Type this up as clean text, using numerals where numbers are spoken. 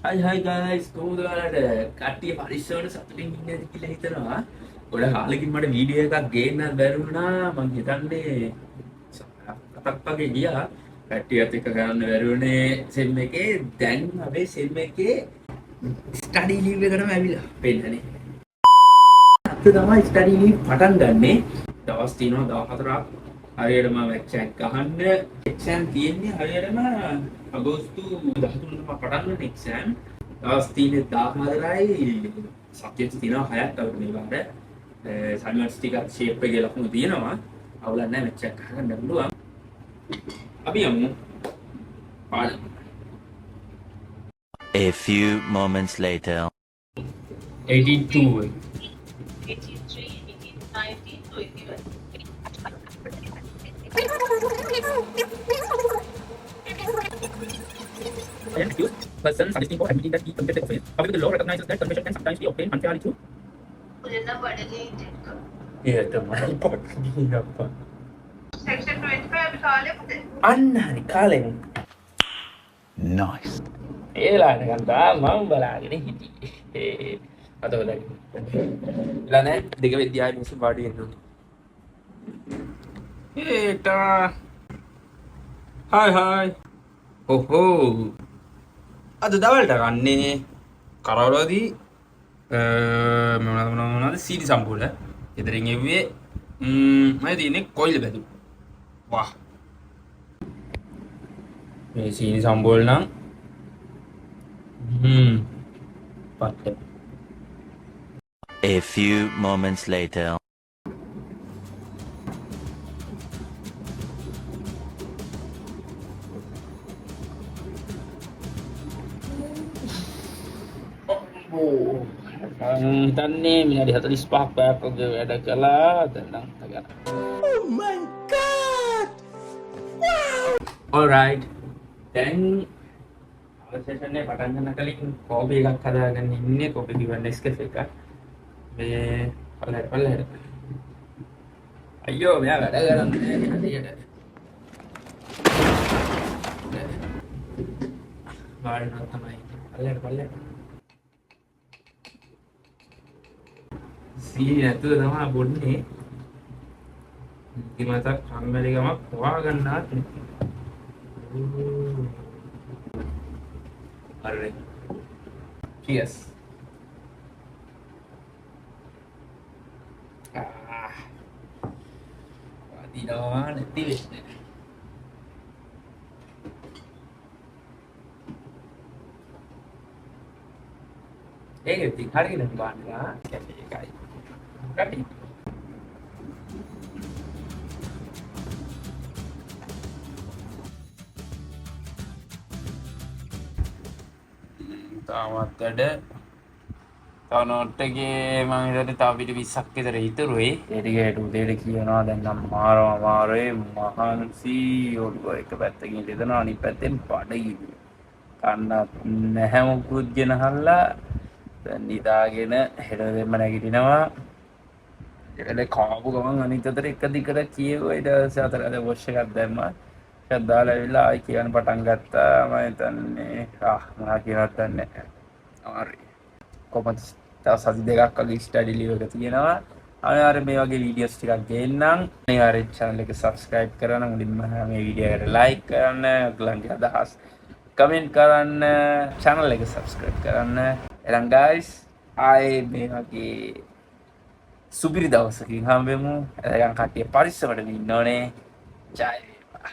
Hi guys, කොහොමද ඔයාලට කට්ටිය පරිස්සමට සතුටින් ඉන්නේ කියලා හිතනවා. ගොඩක් කාලෙකින් මට වීඩියෝ එකක් ගේන්නත් බැරි වුණා. මං හිතන්නේ සතක් වගේ ගියා. කට්ටියත් එක්ක කරන්න බැරි වුණේ සෙම් එකේ. දැන් අපේ සෙම් එකේ ස්ටඩි ලීව් එකටම ඇවිල්ලා පෙන්නනේ. අද තමයි ස්ටඩි ලීව් පටන් ගන්නෙ. දවස් තියෙනවා 14ක්. හරියටම එක්සෑම් ගහන්න එක්සෑම් තියෙන්නේ හරියටම අගෝස්තු 13 පටන් ගන්න එක්සෑම් දවස් තියෙන්නේ 14යි සබ්ජෙක්ට්ස් තියෙනවා 6ක් අපිට මේ පාර සයිමන්ස් ටිකක් ෂේප් එකේ ලකුණු තියෙනවා අවුලක් නැහැ මැච් එකක් ගහන්න පුළුවන් අපි යමු පාඩම A few moments later 82 83, 19, 21. and accused person suggesting for admitting that he committed offense. However, the law recognizes that confession can sometimes be obtained unfairly through. Yeah, තමයි පොඩ්ඩක් අප්පා. Section 25 අපි කාලේ පුතේ. අන්න හරි කාලෙන්. nice. ඒලාට ගන්නවා මම බලාගෙන හිටියේ. අත හොදයි. එලා නෑ දෙක විද්‍යාවේ මිනිස්සු පාඩි එනවා. ඒටා. හායි. ඔහෝ. අද දවල්ට ගන්නේ කරවලදී මොනවද සීනි සම්පූර්ණ. ඉතින් එව්වේ මම දිනේ කොයිල බැදු. වාහ්. මේ සීනි සම්පූර්ණ නම් පට්ට. A few moments later. හිතන්නේ මිනිහට 45ක් පැයක් වගේ වැඩ කළා දැන් නම් ගන්න. Oh my god. Wow. All right. දැන් සෙෂන් එක පටන් ගන්න කලින් කෝපි එකක් හදාගෙන ඉන්නේ කෝපි කිව්වන් නෙස්කැෆේ එකක්. මේ පල්ලෙහාට. අයියෝ මෙයා වැඩ කරන්නේ හරියට. වාඩිලා තමයි. පල්ලෙහාට. සීනි නැතුව තමයි බොන්නේ. ඉතිමතක් කම්මැලි ගමක් හොවා ගන්නත් හරි. Cheers. වදිනවා නැති වෙන්නේ. ඒක ඉතින් හරියට බලන්න. ඒකයි. Ready? තාමත් වැඩ තව නෝට් එකේ මම හිතුවේ තව පිට 20ක් විතර ඉතුරුයි. ඒ ටිකට උදේට කියනවා දැන් නම් අමාරුයි මහන්සි ඔළුව එක පැත්තකින් දෙනවා අනිත් පැත්තෙන් බඩගිනි. කන්නත් නැහැ මොකුත් ගෙනහල්ලා දැන් නිදාගෙන හෙට දෙන්න නැගිටිනවා. ඒකල කාපු ගමන් අනිත් අතට එක දිගට කියුවා ඊට පස්සේ අතට වොෂ් එකක් දැම්මා. ඊට දාලා ඇවිල්ලා ආයි කියන්න පටන් ගත්තා. මම හිතන්නේ මොනවා කියවත් නැහැ. අමාරුයි. කොහොමද තව සති දෙකක් වගේ ස්ටඩි ලීව් එක තියෙනවා. අනිවාර්යෙන් මේ වගේ වීඩියෝස් ටිකක් ගේන්නම්. අනිවාර්යෙන් channel එක subscribe කරන්න. මුලින්ම මේ වීඩියෝ එකට like කරන්න. ඔයගලන්ගේ අදහස් comment කරන්න. channel එක subscribe කරන්න. එහෙනම් guys ආයේ මේ වගේ සුපිරි දවසකින් හම්බෙමු. එතකන් කට්ටිය පරිස්සමට ඉන්න ඕනේ. ජය වේවා.